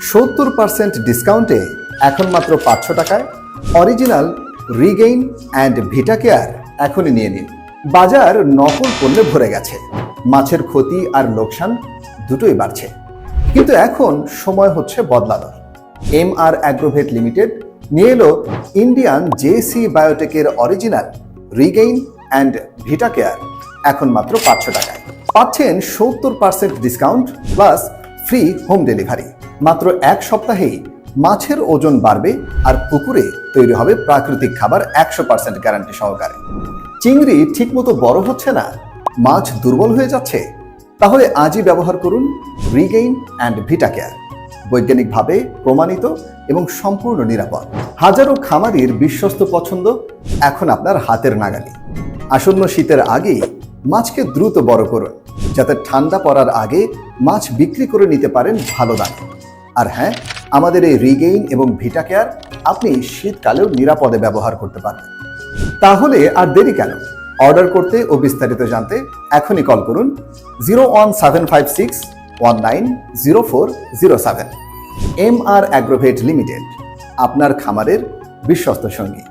70% ডিসকাউন্টে এখন মাত্র 500 টাকায় original regain and vita care এখনই নিয়ে নিন। বাজার নকল পণ্যে ভরে গেছে, মাছের ক্ষতি আর লোকসান দুটোই বাড়ছে। কিন্তু এখন সময় হচ্ছে বদলানোর। MR অ্যাগ্রোভেট লিমিটেড নিয়ে এলো ইন্ডিয়ান JC বায়োটেকের original regain and vita care এখন মাত্র 500 টাকায়। পাচ্ছেন 70% discount plus free home delivery. মাত্র এক সপ্তাহেই মাছের ওজন বাড়বে আর পুকুরে তৈরি হবে প্রাকৃতিক খাবার 100% গ্যারান্টি সহকারে। চিংড়ি ঠিকমতো বড় হচ্ছে না, মাছ দুর্বল হয়ে যাচ্ছে, তাহলে আজই ব্যবহার করুন রিগেইন অ্যান্ড ভিটা কেয়ার। বৈজ্ঞানিকভাবে প্রমাণিত এবং সম্পূর্ণ নিরাপদ। হাজারো খামারির বিশ্বস্ত পছন্দ এখন আপনার হাতের নাগালে। আসন্ন শীতের আগেই মাছকে দ্রুত বড় করুন, যাতে ঠান্ডা পড়ার আগে মাছ বিক্রি করে নিতে পারেন ভালো দামে। আর হ্যাঁ, আমাদের এই রিগেইন এবং ভিটা কেয়ার আপনি শীতকালেও নিরাপদে ব্যবহার করতে পারবেন। তাহলে আর দেরি কেন? অর্ডার করতে ও বিস্তারিত জানতে এখনই কল করুন 01756190407। MR অ্যাগ্রোভেট লিমিটেড, আপনার খামারের বিশ্বস্ত সঙ্গী।